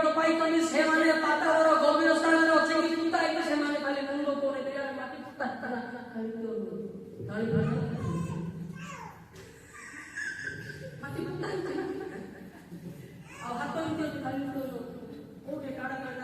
Report ପାଇଛନ୍ତି ସେମାନେ ପାତାଳର ଗଭୀର ସ୍ଥାନରେ ଅଛି କି ପୁତା ହେଇକି ସେମାନେ ଖାଲି ମୁଣ୍ଡ କୋଣେ ଦେଇ ମାଟି ପୁତା ମାଟି ପୁତା ଆଉ ହାତ ଏମିତି ଖାଲି କୋଉଠି କାଢା କାଢା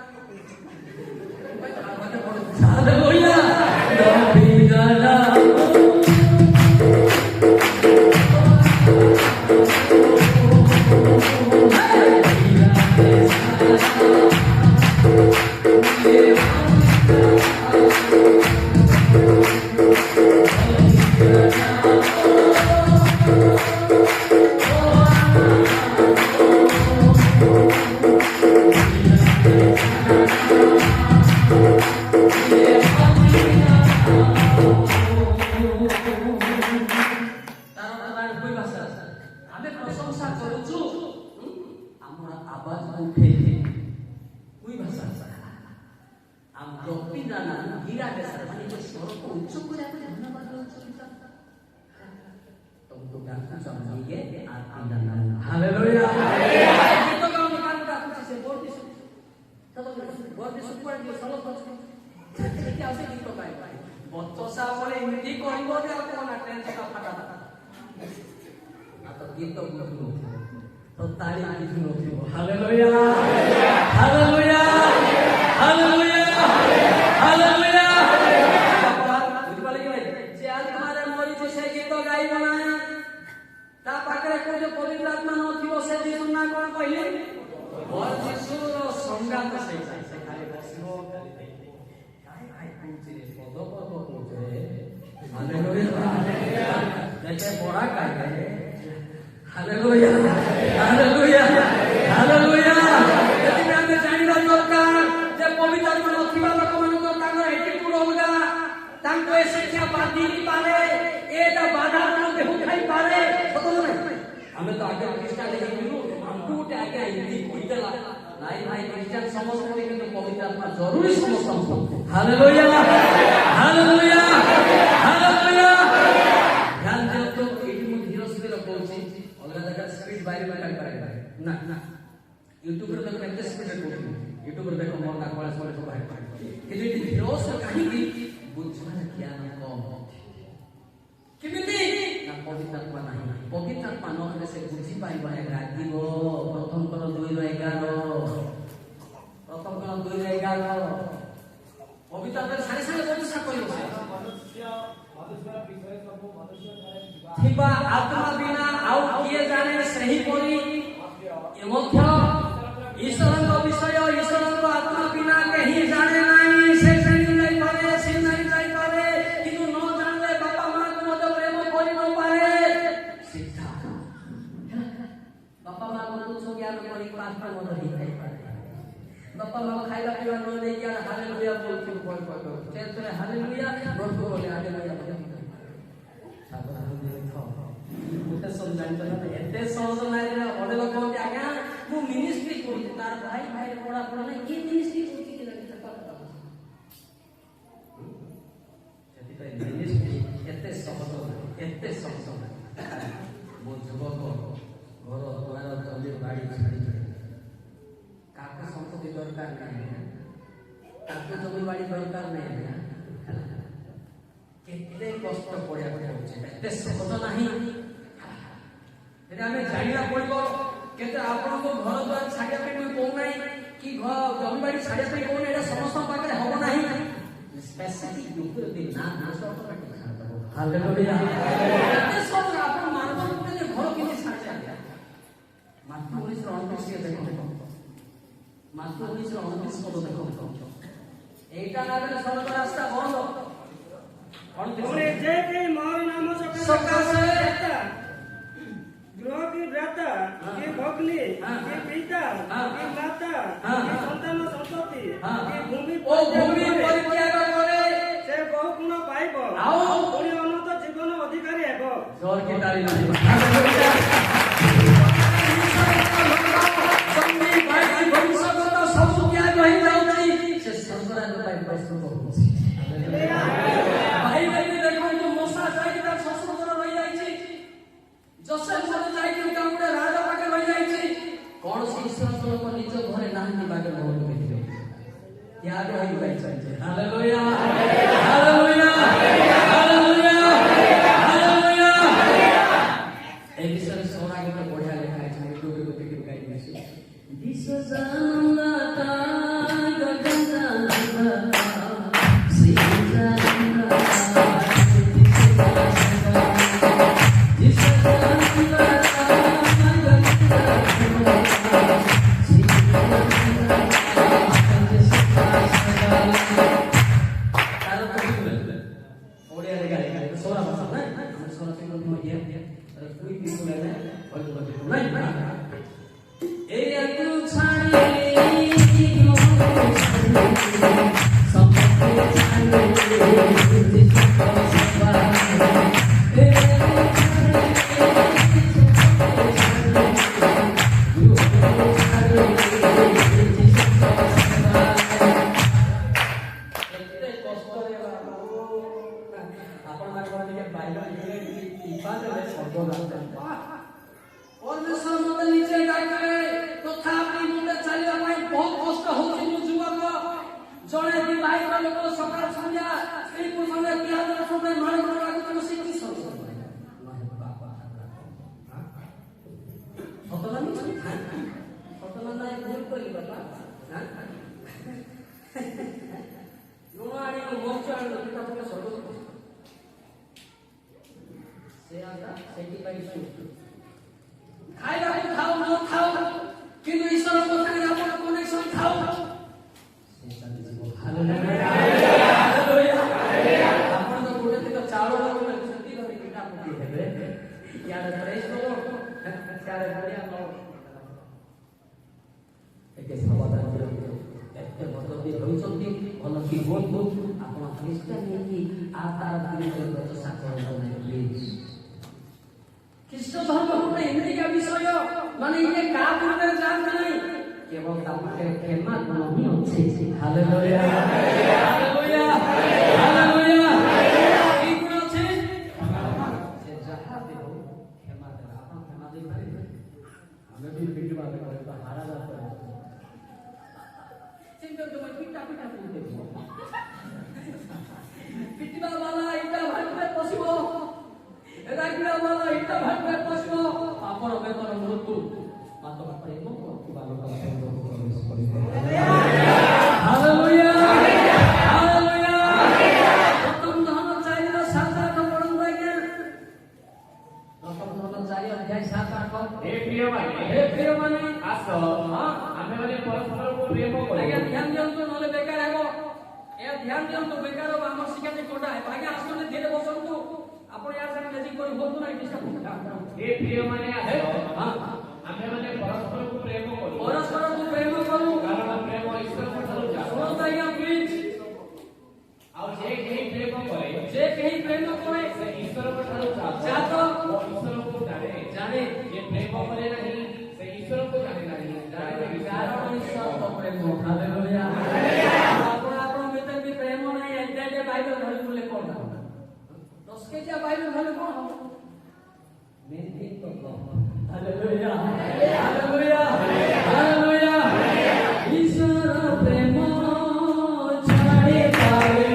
आत्मा बिना आउ किए जाने सही परी ईश्वर विषय ईश्वर आत्मा बिना कहीं जाने नहीं से नहीं पारे से नहीं पारे किंतु न जानले बापा मां को मत प्रेम करि न पारे शिक्षा बापा मां को कुछ ज्ञान करी पास पर मत नहीं पारे बापा मां खाइला पीवा न दे ज्ञान हालेलुया बोलते कोई चलते हालेलुया रोज बोले हालेलुया मुझे समझाइतो ना एते सहज नाही रे ओडे लोक कहते आज्ञा मु मिनिस्ट्री करूची तार भाई भाई पढा पढा नाही की मिनिस्ट्री करूची की लगे पता जति पे मिनिस्ट्री एते सहज मो जुवक घर द्वार जमी बाड़ी छाड़ी काका संपत्ति दरकार नाही काका जमी बाड़ी दरकार नाही केते कष्ट पड़िया पड़ुचे एते सहज नाही आम जाना पड़ो केते आपण को घर द्वार छाड़िया पे कोई कहू ना कि जमी बाड़ी छाड़िया पे कहू ना समस्त पाखे हम ना स्पेसिफिक ग्रुप ना ना सब हालेलुया एते सब आपण मानव रूप में घर किने छाड़ जाए मात्र 1929 के देखो मात्र 1929 को देखो एटा नारे सब रास्ता बंद और जे के मोर नाम सकासे गृह की भ्राता की भगली की पिता की माता की संतान संतति की भूमि परित्याग करे से बहु गुण पाइबो आओ पुणी अनंत जीवन अधिकारी हेबो जोर के ताली हालेलुया संगी भाई भविष्यगत सब त्याग होई जाउची से संसार पाई प्रस्तुत होउची हालेलुया भाई भाई देखो तो मोसा जाई ता ससुर रही जाईची जोसेफ सब जाई के कामडे राजा पाके रही जाईची कौन से ईश्वर को निज घरे नांदी बागे बहुत बेथियो याद होई भाई चले हालेलुया हालेलुया हालेलुया हालेलुया ए विषय सोना के बढ़िया लिखा है मैं लोग को के गाई में दिस जानता गगनता कृष्ण धर्म होता हिंदी का विषय माने ये का बोलते जान नहीं केवल आपके खेमा नहीं होते हालेलुया हालेलुया हालेलुया की गुण আছে से जहां भी हो खेमा दे आप खेमा दे पारे हमें भी बिल्कुल बात करे तो हारा जाता है चिंता तो मैं पिटा पिटा बोलते हो पिटवा वाला इटा भाग में पसिबो एदागिरा वाला इटा भाग में पसिबो आपन बेतन मृत्यु मातो प्रेम को बालक हालेलुया हालेलुया प्रथम धन चाहिए 7-8 पढ़न भाई प्रथम धन चाहिए अध्याय 7-8 हे प्रिय माने आसो हां आमे माने परस्पर को प्रेम करो आज्ञा ध्यान दियंतु नले बेकार हेबो ए ध्यान दियंतु बेकार हो हमर शिकाते कोटा है आज्ञा आसने धीरे बसंतु आपण यार संग मैजिक करी बोलतु नाही डिस्टर्ब हे प्रिय माने आसो हां आमे माने परस्पर को प्रेम करू कारण प्रेम ईश्वर ठारू जा सुनो आज्ञा प्लीज आ जे केही प्रेम करे से ईश्वर ठारू जा तो ईश्वर को जाने ये प्रेम करे नहीं से ईश्वर को जाने नहीं कारण ईश्वर को प्रेम हालेलुया आपण भीतर भी प्रेम नहीं एते बाइबल धरि बोले कोन दस के जे बाइबल धरि कोन मेरी तो हालेलुया हालेलुया हालेलुया ईश्वर प्रेम छाड़े पावे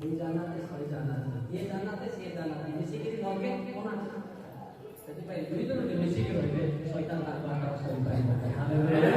এই জান্নাতে ছয় জান্নাত ଏ ଜାନ୍ନାতে ସେ ଜାନ୍ନାতে ମିଶିକିରି ନରକେ କଣ ଅଛି ସେଥିପାଇଁ ଦୁଇ ଜଣ ମିଶିକି ରହିବେ ଶୈତାନ ତାଙ୍କ ଆଗରେ ସହିପାରିବ।